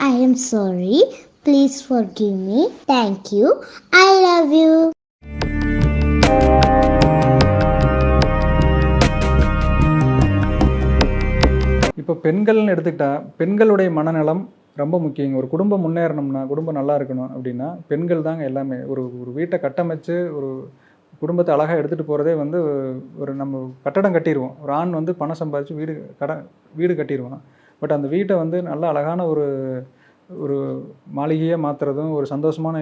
I am sorry. Please forgive me. Thank you. I love you. இப்போ பெண்கள்னு எடுத்துக்கிட்டால் பெண்களுடைய மனநலம் ரொம்ப முக்கியங்க. ஒரு குடும்பம் முன்னேறணும்னா, குடும்பம் நல்லா இருக்கணும் அப்படின்னா, பெண்கள் தாங்க எல்லாமே. ஒரு ஒரு வீட்டை கட்டமைச்சு, ஒரு குடும்பத்தை அழகாக எடுத்துகிட்டு போகிறதே வந்து ஒரு நம்ம கட்டடம் கட்டிடுவோம். ஒரு ஆண் வந்து பணம் சம்பாதிச்சு வீடு கட்டிடுவான். பட் அந்த வீட்டை வந்து நல்லா அழகான ஒரு ஒரு மாளிகையாக மாற்றுறதும், ஒரு சந்தோஷமான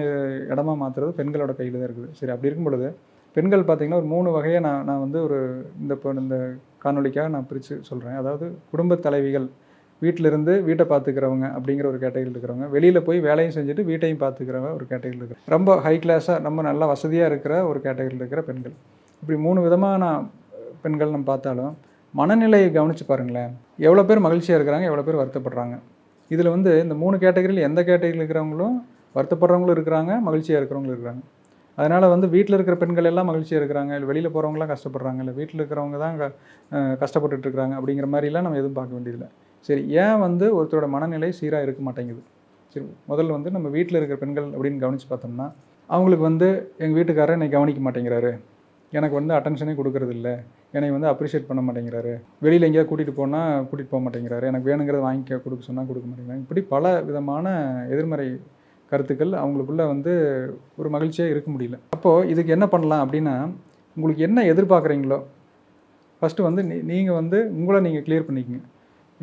இடமா மாற்றுறதும் பெண்களோட கையில் தான் இருக்குது. சரி, அப்படி இருக்கும் பொழுது பெண்கள் பார்த்திங்கன்னா ஒரு 3 வகையை நான் வந்து ஒரு இந்த காணொலிக்காக நான் பிரித்து சொல்கிறேன். அதாவது குடும்ப தலைவிகள், வீட்டிலிருந்து வீட்டை பார்த்துக்கிறவங்க அப்படிங்கிற ஒரு கேட்டகரியில் இருக்கிறவங்க, வெளியில் போய் வேலையும் செஞ்சுட்டு வீட்டையும் பார்த்துக்கிறவங்க ஒரு கேட்டகரியில் இருக்கிற, ரொம்ப ஹை கிளாஸாக ரொம்ப நல்லா வசதியாக இருக்கிற ஒரு கேட்டகரியில் இருக்கிற பெண்கள். இப்படி 3 விதமான பெண்கள் நம்ம பார்த்தாலும் மனநிலையை கவனித்து பாருங்களேன். எவ்வளோ பேர் மகிழ்ச்சியாக இருக்கிறாங்க, எவ்வளோ பேர் வருத்தப்படுறாங்க. இதில் வந்து இந்த 3 கேட்டகரியில் எந்த கேட்டகரியில் இருக்கிறவங்களும் வருத்தப்படுறவங்களும் இருக்கிறாங்க, மகிழ்ச்சியாக இருக்கிறவங்களும் இருக்கிறாங்க. அதனால் வந்து வீட்டில் இருக்கிற பெண்கள் எல்லாம் மகிழ்ச்சியாக இருக்கிறாங்க, இல்லை வெளியில் போகிறவங்களாம் கஷ்டப்படுறாங்க, இல்லை வீட்டில் இருக்கிறவங்க தான் கஷ்டப்பட்டுருக்குறாங்க அப்படிங்கிற மாதிரிலாம் நம்ம எதுவும் பார்க்க வேண்டியதில்லை. சரி, ஏன் வந்து ஒருத்தரோட மனநிலை சீராக இருக்க மாட்டேங்குது? சரி, முதல்ல வந்து நம்ம வீட்டில் இருக்கிற பெண்கள் அப்படின்னு கவனித்து பார்த்தோம்னா, அவங்களுக்கு வந்து எங்கள் வீட்டுக்காரர் என்னை கவனிக்க மாட்டேங்கிறாரு, எனக்கு வந்து அட்டென்ஷனே கொடுக்கறதில்ல, என்னை வந்து அப்ரிஷியேட் பண்ண மாட்டேங்கிறாரு, வெளியில் எங்கேயா கூட்டிகிட்டு போக மாட்டேங்கிறாரு, எனக்கு வேணுங்கிறத வாங்கி கொடுக்க சொன்னால் கொடுக்க மாட்டேங்கிறாங்க. இப்படி பல விதமான எதிர்மறை கருத்துக்கள் அவங்களுக்குள்ள வந்து ஒரு மகிழ்ச்சியாக இருக்க முடியல. அப்போது இதுக்கு என்ன பண்ணலாம் அப்படின்னா, உங்களுக்கு என்ன எதிர்பார்க்குறீங்களோ ஃபஸ்ட்டு வந்து நீங்கள் வந்து உங்களை நீங்கள் கிளியர் பண்ணிக்கங்க.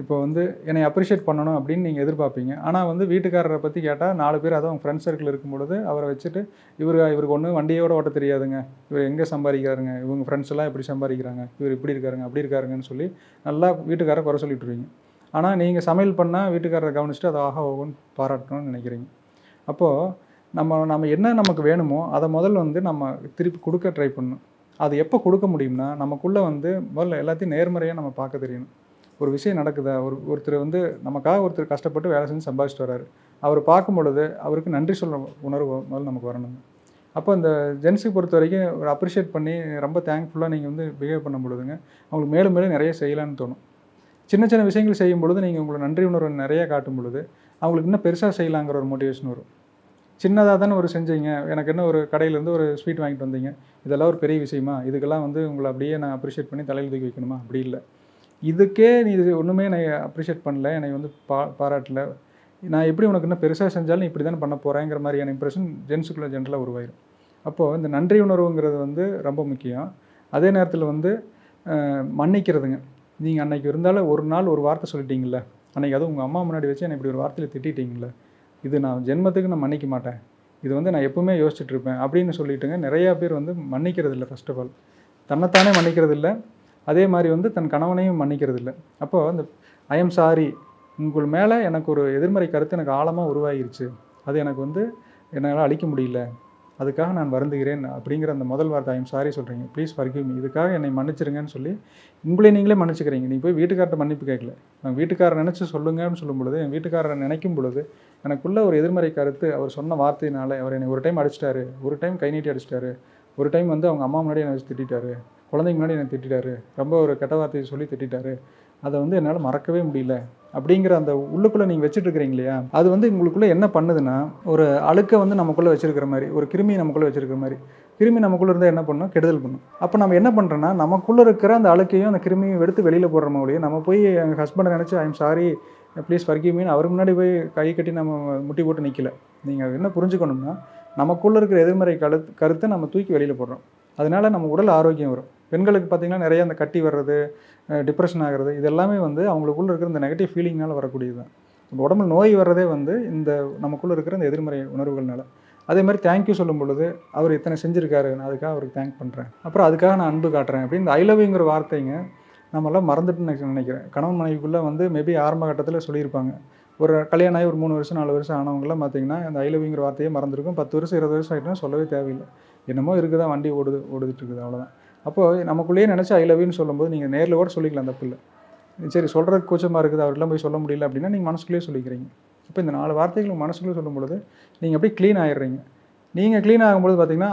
இப்போ வந்து என்னை அப்ரிஷியேட் பண்ணணும் அப்படின்னு நீங்கள் எதிர்பார்ப்பீங்க. ஆனால் வந்து வீட்டுக்காரரை பற்றி கேட்டால் 4 பேர், அதுவும் ஃப்ரெண்ட்ஸ் சர்க்கிள் இருக்கும்பொழுது அவரை வச்சுட்டு இவருக்கு ஒன்று வண்டியோட ஓட்ட தெரியாதுங்க, இவர் எங்கே சம்பாதிக்கிறாருங்க, இவங்க ஃப்ரெண்ட்ஸ் எல்லாம் எப்படி சம்பாதிக்கிறாங்க, இவர் இப்படி இருக்காருங்க அப்படி இருக்காருங்கன்னு சொல்லி நல்லா வீட்டுக்காரரை குறை சொல்லிட்டுருவீங்க. ஆனால் நீங்கள் சமையல் பண்ணால் வீட்டுக்காரரை கவனிச்சுட்டு அதை ஆஹா ஓகோன்னு பாராட்டணும்னு நினைக்கிறீங்க. அப்போது நம்ம என்ன நமக்கு வேணுமோ அதை முதல்ல வந்து நம்ம திருப்பி கொடுக்க ட்ரை பண்ணணும். அது எப்போ கொடுக்க முடியும்னா, நமக்குள்ளே வந்து முதல்ல எல்லாத்தையும் நேர்மறையாக நம்ம பார்க்க தெரியணும். ஒரு விஷயம் நடக்குதா, ஒருத்தர் வந்து நமக்காக ஒருத்தர் கஷ்டப்பட்டு வேலை செஞ்சு சம்பாதிச்சிட்டு வராரு, அவர் பார்க்கும் பொழுது அவருக்கு நன்றி சொல்ல உணர்வு முதல்ல நமக்கு வரணுங்க. அப்போ இந்த ஜென்ஸுக்கு பொறுத்த வரைக்கும் ஒரு அப்ரிஷியேட் பண்ணி ரொம்ப தேங்க்ஃபுல்லாக நீங்கள் வந்து பிஹேவ் பண்ணும் பொழுதுங்க, அவங்களுக்கு மேலும் மேலும் நிறைய செய்யலான்னு தோணும். சின்ன சின்ன விஷயங்கள் செய்யும் பொழுது நீங்கள் உங்களை நன்றி உணர்வு நிறையா காட்டும் பொழுது அவங்களுக்கு இன்னும் பெருசாக செய்யலாங்கிற ஒரு மோட்டிவேஷன் வரும். சின்னதாக தானே ஒரு செஞ்சீங்க, எனக்கு என்ன ஒரு கடையிலேருந்து ஒரு ஸ்வீட் வாங்கிட்டு வந்தீங்க, இதெல்லாம் ஒரு பெரிய விஷயமா, இதுக்கெல்லாம் வந்து உங்களை அப்படியே நான் அப்ரிஷியேட் பண்ணி தலையில் தூக்கி வைக்கணுமா? அப்படி இல்லை. இதுக்கே நீ இது ஒன்றுமே என்னை அப்ரிஷியேட் பண்ணல, என்னை வந்து பாராட்டல, நான் எப்படி உனக்கு இன்னும் பெருசாக செஞ்சாலும் இப்படி தானே பண்ண போகிறேங்கிற மாதிரியான இம்ப்ரெஷன் ஜென்ஸுக்குள்ளே ஜென்ரலாக உருவாயிடும். அப்போது இந்த நன்றி உணர்வுங்கிறது வந்து ரொம்ப முக்கியம். அதே நேரத்தில் வந்து மன்னிக்கிறதுங்க. நீங்கள் அன்றைக்கி இருந்தாலும் ஒரு நாள் ஒரு வார்த்தை சொல்லிட்டீங்கள, அன்றைக்கி அதுவும் உங்கள் அம்மா முன்னாடி வச்சு என்னை இப்படி ஒரு வார்த்தையில் திட்டிட்டீங்கள, இது நான் ஜென்மத்துக்கு நான் மன்னிக்க மாட்டேன், இது வந்து நான் எப்பவுமே யோசிச்சுட்டு இருப்பேன் அப்படின்னு சொல்லிட்டுங்க நிறையா பேர் வந்து மன்னிக்கிறது இல்லை. ஃபர்ஸ்ட் ஆஃப் ஆல் தன்னைத்தானே மன்னிக்கிறது இல்லை, அதே மாதிரி வந்து தன் கணவனையும் மன்னிக்கிறது இல்லை. அப்போது அந்த ஐ எம் சாரி, உங்கள் மேலே எனக்கு ஒரு எதிர்மறை கருத்து எனக்கு ஆழமாக உருவாகிருச்சு, அது எனக்கு வந்து என்னால் அழிக்க முடியல, அதுக்காக நான் வருந்துகிறேன் அப்படிங்கிற அந்த முதல் வார்த்தை ஐ எம் சாரி சொல்கிறீங்க, ப்ளீஸ் ஃபர்கிவ் மீ, இதுக்காக என்னை மன்னிச்சிருங்கன்னு சொல்லி உங்களே நீங்களே மன்னிச்சுக்கிறீங்க. நீங்கள் போய் வீட்டுக்கார்ட்ட மன்னிப்பு கேட்கல, நான் வீட்டுக்காரரை நினச்சி சொல்லுங்கன்னு சொல்லும் பொழுது, என் வீட்டுக்காரரை நினைக்கும் பொழுது எனக்குள்ள ஒரு எதிர்மறை கருத்து, அவர் சொன்ன வார்த்தையினால, அவர் என்னை ஒரு டைம் அடிச்சிட்டாரு, ஒரு டைம் கை நீட்டி அடிச்சிட்டாரு, ஒரு டைம் வந்து அவங்க அம்மா முன்னாடி என்னை வச்சு திட்டாரு, குழந்தைங்க முன்னாடி என்னை திட்டாரு, ரொம்ப ஒரு கெட்ட வார்த்தையை சொல்லி திட்டாரு, அதை வந்து என்னால் மறக்கவே முடியல அப்படிங்கிற அந்த உள்ளுக்குள்ளே நீங்கள் வச்சுட்டு இருக்கிறீங்க இல்லையா, அது வந்து உங்களுக்குள்ளே என்ன பண்ணுதுன்னா, ஒரு அழுக்கை வந்து நமக்குள்ளே வச்சுருக்கிற மாதிரி, ஒரு கிருமி நமக்குள்ளே வச்சுருக்கிற மாதிரி, கிருமி நமக்குள்ளே இருந்தால் என்ன பண்ணும், கெடுதல் பண்ணும். அப்போ நம்ம என்ன பண்ணுறோன்னா, நமக்குள்ளே இருக்கிற அந்த அழுக்கையும் அந்த கிருமியும் எடுத்து வெளியில் போடுற மாதிரியே, நம்ம போய் எங்கள் ஹஸ்பண்டை நினச்சி I am sorry please forgive மீன்னு அவர் முன்னாடி போய் கை கட்டி நம்ம முட்டி போட்டு நிற்கல. நீங்கள் என்ன புரிஞ்சுக்கணும்னா, நமக்குள்ளே இருக்கிற எதிர்மறை கருத்தை நம்ம தூக்கி வெளியில் போடுறோம். அதனால் நம்ம உடல் ஆரோக்கியம் வரும். பெண்களுக்கு பார்த்திங்கன்னா நிறைய அந்த கட்டி வர்றது, டிப்ரெஷன் ஆகிறது, இது எல்லாமே வந்து அவங்களுக்குள்ளே இருக்கிற இந்த நெகட்டிவ் ஃபீலிங்னால் வரக்கூடியது தான். நம்ம உடம்புல நோய் வர்றதே வந்து இந்த நமக்குள்ளே இருக்கிற இந்த எதிர்மறை உணர்வுகள்னால. அதே மாதிரி தேங்க்யூ சொல்லும் பொழுது, அவர் இத்தனை செஞ்சுருக்காரு, நான் அதுக்காக அவருக்கு தேங்க் பண்ணுறேன், அப்புறம் அதுக்காக நான் அன்பு காட்டுறேன் அப்படின்னு இந்த ஐ லவ் யூங்கிற வார்த்தைங்க நம்மளாம் மறந்துட்டுன்னு நினைக்கிறேன். கணவன் மனைவிக்குள்ளே வந்து மேபி ஆரம்ப கட்டத்தில் சொல்லியிருப்பாங்க. ஒரு கல்யாணம் ஆகி ஒரு 3 வருஷம் 4 வருஷம் ஆனவங்களாம் பார்த்திங்கன்னா அந்த ஐ லவ் யூங்கிற வார்த்தையே மறந்துருக்கும். 10 வருஷம் 20 வருஷம் ஆகிட்டுனா சொல்லவே தேவையில்லை. என்னமோ இருக்குதா, வண்டி ஓடிட்டு இருக்குது, அவ்வளோதான். அப்போது நமக்குள்ளேயே நினச்சி ஐ லவ் யூன்னு சொல்லும்போது நீங்கள் நேரில் கூட சொல்லிக்கலாம், தப்பு இல்லை. சரி, சொல்கிறதுக்கு கூச்சமாக இருக்குது, அவர்கிட்டலாம் போய் சொல்ல முடியல அப்படின்னா நீங்கள் மனசுக்குள்ளேயே சொல்லிக்கிறீங்க. இப்போ இந்த 4 வார்த்தைகள் மனசுக்குள்ளே சொல்லும் பொழுது நீங்கள் அப்படியே க்ளீன் ஆகிடுறீங்க. நீங்கள் க்ளீன் ஆகும்போது பார்த்திங்கன்னா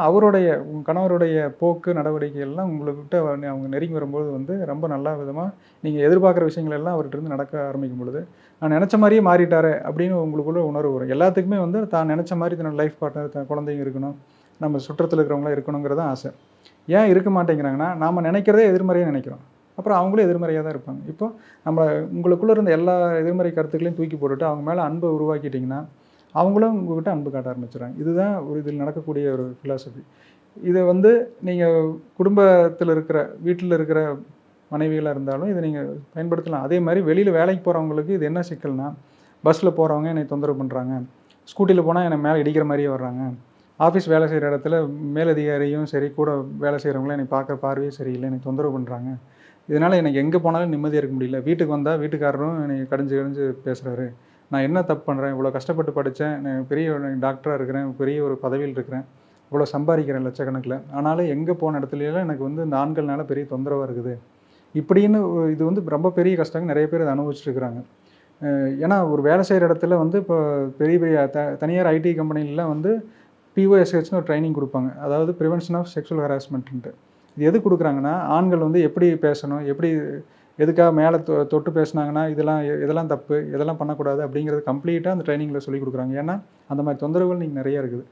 உங்கள் கணவருடைய போக்கு நடவடிக்கைகள்லாம் உங்கள்கிட்ட அவங்க நெருங்கி வரும்போது வந்து ரொம்ப நல்ல விதமாக நீங்கள் எதிர்பார்க்குற விஷயங்கள் எல்லாம் அவர்கிட்ட இருந்து நடக்க ஆரம்பிக்கும் பொழுது நான் நினச்ச மாதிரியே மாறிட்டாரு அப்படின்னு உங்களுக்குள்ள உணர்வு வரும். எல்லாத்துக்குமே வந்து தான் நினச்ச மாதிரி தன்னோட லைஃப் பார்ட்னர், தன் குழந்தைங்க இருக்கணும், நம்ம சுற்றத்தில் இருக்கிறவங்களாம் இருக்கணுங்கிறது தான் ஆசை. ஏன் இருக்க மாட்டேங்கிறாங்கன்னா, நாம் நினைக்கிறதே எதிர்மறையாக நினைக்கிறோம். அப்புறம் அவங்களும் எதிர்மறையாக தான் இருப்பாங்க. இப்போ நம்ம உங்களுக்குள்ளே இருந்த எல்லா எதிர்மறை கருத்துக்களையும் தூக்கி போட்டுட்டு அவங்க மேலே அன்பை உருவாக்கிட்டிங்கன்னா, அவங்களும் உங்கள்கிட்ட அன்பு காட்ட ஆரம்பிச்சுடுறாங்க. இதுதான் ஒரு இதில் நடக்கக்கூடிய ஒரு ஃபிலாசபி. இதை வந்து நீங்கள் குடும்பத்தில் இருக்கிற வீட்டில் இருக்கிற மனைவிகளாக இருந்தாலும் இதை நீங்கள் பயன்படுத்தலாம். அதே மாதிரி வெளியில் வேலைக்கு போகிறவங்களுக்கு இது என்ன சிக்கல்னா, பஸ்ஸில் போகிறவங்க என்னை தொந்தரவு பண்ணுறாங்க, ஸ்கூட்டியில் போனால் என்னை மேலே இடிக்கிற மாதிரியே வர்றாங்க, ஆஃபீஸ் வேலை செய்கிற இடத்துல மேலதிகாரியும் சரி, கூட வேலை செய்கிறவங்களும் என்னை பார்க்குற பார்வையே சரியில்லை, என்னை தொந்தரவு பண்ணுறாங்க. இதனால் எனக்கு எங்கே போனாலும் நிம்மதியாக இருக்க முடியல. வீட்டுக்கு வந்தால் வீட்டுக்காரரும் என்னை கடிஞ்சு கடிஞ்சு பேசுகிறாரு. நான் என்ன தப்பு பண்ணுறேன்? இவ்வளோ கஷ்டப்பட்டு படித்தேன், நான் பெரிய டாக்டராக இருக்கிறேன், பெரிய ஒரு பதவியில் இருக்கிறேன், இவ்வளோ சம்பாதிக்கிறேன் லட்சக்கணக்கில். ஆனாலும் எங்கே போன இடத்துலலாம் எனக்கு வந்து இந்த ஆண்கள்னால பெரிய தொந்தரவாக இருக்குது. இப்படின்னு இது வந்து ரொம்ப பெரிய கஷ்டங்க. நிறைய பேர் அதை அனுபவிச்சுட்டு இருக்கிறாங்க. ஏன்னா ஒரு வேலை செய்கிற இடத்துல வந்து இப்போ பெரிய பெரிய தனியார் ஐடி கம்பெனிலலாம் வந்து பிஓஎஸ்ஹெச்னு ஒரு ட்ரைனிங் கொடுப்பாங்க. அதாவது ப்ரிவென்ஷன் ஆஃப் செக்ஷுவல் ஹராஸ்மெண்ட்டு. இது எது கொடுக்குறாங்கன்னா, ஆண்கள் வந்து எப்படி பேசணும், எப்படி எதுக்காக மேலே தொட்டு பேசுனாங்கன்னா இதெல்லாம் தப்பு, இதெல்லாம் பண்ணக்கூடாது அப்படிங்கிறது கம்ப்ளீட்டாக அந்த ட்ரைனிங்கில் சொல்லிக் கொடுக்குறாங்க. ஏன்னா அந்த மாதிரி தொந்தரவுகள் நீங்கள் நிறையா இருக்குது.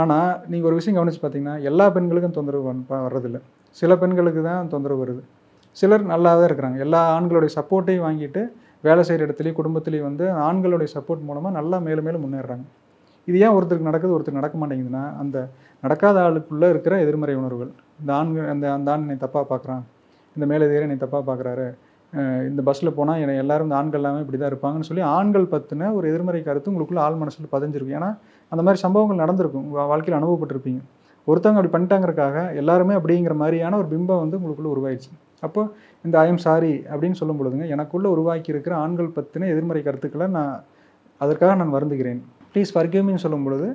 ஆனால் நீங்கள் ஒரு விஷயம் கவனித்து பார்த்தீங்கன்னா, எல்லா பெண்களுக்கும் தொந்தரவு வர்றதில்ல. சில பெண்களுக்கு தான் தொந்தரவு வருது. சிலர் நல்லா தான் இருக்கிறாங்க. எல்லா ஆண்களுடைய சப்போர்ட்டையும் வாங்கிட்டு வேலை செய்கிற இடத்துலையும் குடும்பத்துலேயும் வந்து ஆண்களுடைய சப்போர்ட் மூலமாக நல்லா மேலும் மேலும் முன்னேறுறாங்க. இது ஏன் ஒருத்தருக்கு நடக்குது, ஒருத்தருக்கு நடக்க மாட்டேங்குதுன்னா, அந்த நடக்காத ஆளுக்குள்ளே இருக்கிற எதிர்மறை உணர்வுகள். இந்த அந்த ஆண் என்னை தப்பாக பார்க்குறான், இந்த மேலதிகாரி என்னை தப்பாக பார்க்குறாரு, இந்த பஸ்ஸில் போனால் என்னை எல்லாரும் இந்த ஆண்கள் எல்லாமே இப்படி தான் இருப்பாங்கன்னு சொல்லி ஆண்கள் பற்றின ஒரு எதிர்மறை கருத்து உங்களுக்குள்ள ஆள் மனசில் பதிஞ்சிருக்கும். ஏன்னா அந்த மாதிரி சம்பவங்கள் நடந்திருக்கும், உங்கள் வாழ்க்கையில் அனுபவப்பட்டிருப்பீங்க. ஒருத்தவங்க அப்படி பண்ணிட்டாங்கிறக்காக எல்லாருமே அப்படிங்கிற மாதிரியான ஒரு பிம்பம் வந்து உங்களுக்குள்ளே உருவாயிடுச்சு. அப்போ இந்த ஐ எம் சாரி அப்படின்னு சொல்லும் பொழுதுங்க, எனக்குள்ளே உருவாக்கி இருக்கிற ஆண்கள் பற்றின எதிர்மறை கருத்துக்களை அதற்காக நான் வருந்துகிறேன், ப்ளீஸ் ஃபர்கிவ் மீன்னு சொல்லும் பொழுது,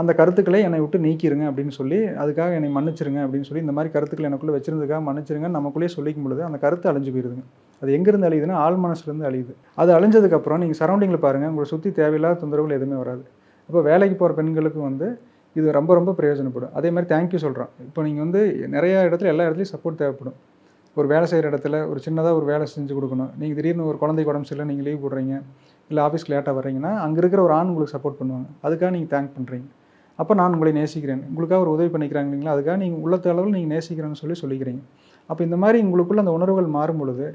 அந்த கருத்துக்களை என்னை விட்டு நீக்கிருங்க அப்படின்னு சொல்லி, அதுக்காக என்னை மன்னிச்சிருங்க அப்படின்னு சொல்லி, இந்த மாதிரி கருத்துக்களை எனக்குள்ளே வச்சிருந்ததுக்காக மன்னிச்சிருங்கன்னு நமக்குள்ளேயே சொல்லிக்கும் பொழுது அந்த கருத்து அழிஞ்சு போயிருதுங்க. அது எங்கேருந்து அழியுதுன்னா, ஆள் மனசுலேருந்து அழியுது. அது அழிஞ்சதுக்கப்புறம் நீங்கள் சரௌண்டிங்கில் பாருங்கள், உங்களை சுற்றி தேவையில்லாத தொந்தரவுகள் எதுவுமே வராது. அப்போ வேலைக்கு போகிற பெண்களுக்கும் வந்து இது ரொம்ப ரொம்ப பிரயோஜனப்படும். அதே மாதிரி தேங்க்யூ சொல்கிறோம். இப்போ நீங்கள் வந்து நிறையா இடத்துல எல்லா இடத்துலையும் சப்போர்ட் தேவைப்படும். ஒரு வேலை செய்கிற இடத்துல ஒரு சின்னதாக ஒரு வேலை செஞ்சு கொடுக்கணும். நீங்கள் திடீர்னு ஒரு குழந்தைக்கு உடம்பு சரியில்லை, நீங்கள் லீவ் போடுறீங்க, இல்லை ஆஃபீஸ்க்கு லேட்டாக வர்றீங்கன்னா, அங்கே இருக்கிற ஒரு ஆண் உங்களுக்கு சப்போர்ட் பண்ணுவாங்க. அதுக்காக நீங்கள் தேங்க் பண்ணுறீங்க. அப்போ நான் உங்களை நேசிக்கிறேன், உங்களுக்காக ஒரு உதவி பண்ணிக்கிறாங்க இல்லைங்களா, அதுக்காக நீங்கள் உள்ளத்த அளவில் நீங்கள் நேசிக்கிறேன்னு சொல்லிக்கிறீங்க. அப்போ இந்த மாதிரி உங்களுக்குள்ள அந்த உணர்வுகள் மாறும் பொழுது,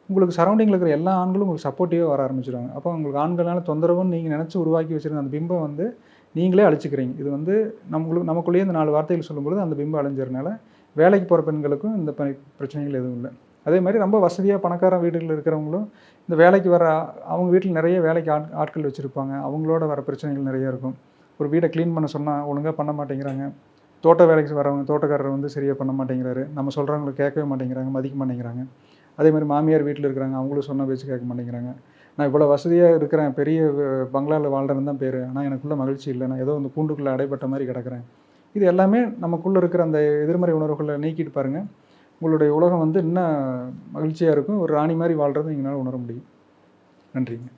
உங்களுக்கு சரௌண்டிங்கில் இருக்கிற எல்லா ஆண்களும் உங்களுக்கு சப்போர்ட்டிவாக வர ஆரம்பிச்சிடுவாங்க. அப்போ உங்களுக்கு ஆண்களால் தொந்தரவுன்னு நீங்கள் நினச்சி உருவாக்கி வச்சுருந்த அந்த பிம்பம் வந்து நீங்களே அழிச்சிக்கிறீங்க. இது வந்து நமக்குள்ளேயே இந்த 4 வார்த்தைகள் சொல்லும்பொழுது அந்த பிம்பம் அழிஞ்சறனால வேலைக்கு போகிற பெண்களுக்கும் இந்த பிரச்சனைகள் எதுவும் இல்லை. அதே மாதிரி ரொம்ப வசதியாக பணக்கார வீடுகளில் இருக்கிறவங்களும் இந்த வேலைக்கு வர அவங்க வீட்டில் நிறைய வேலைக்கு ஆட்கள் வச்சுருப்பாங்க. அவங்களோட வர பிரச்சனைகள் நிறையா இருக்கும். ஒரு வீடை க்ளீன் பண்ண சொன்னால் ஒழுங்காக பண்ண மாட்டேங்கிறாங்க. தோட்ட வேலைக்கு வரவங்க தோட்டக்காரர் வந்து சரியாக பண்ண மாட்டேங்கிறாரு. நம்ம சொல்கிறவங்களை கேட்கவே மாட்டேங்கிறாங்க, மதிக்க மாட்டேங்கிறாங்க. அதே மாதிரி மாமியார் வீட்டில் இருக்கிறாங்க, அவங்களும் சொன்ன பேச்சு கேட்க மாட்டேங்கிறாங்க. நான் இவ்வளோ வசதியாக இருக்கிறேன், பெரிய பங்களாவில் வாழ்கிறேன்னு தான் பேர், ஆனால் எனக்குள்ள மகிழ்ச்சி இல்லை, நான் ஏதோ அந்த கூண்டுக்குள்ளே அடைப்பட்ட மாதிரி கிடக்கிறேன். இது எல்லாமே நமக்குள்ளே இருக்கிற அந்த எதிர்மறை உணர்வுகளை நீக்கிட்டு பாருங்கள், உங்களுடைய உலகம் வந்து இன்னும் மகிழ்ச்சியாக இருக்கும். ஒரு ராணி மாதிரி வாழ்கிறத எங்களால் உணர முடியும். நன்றிங்க.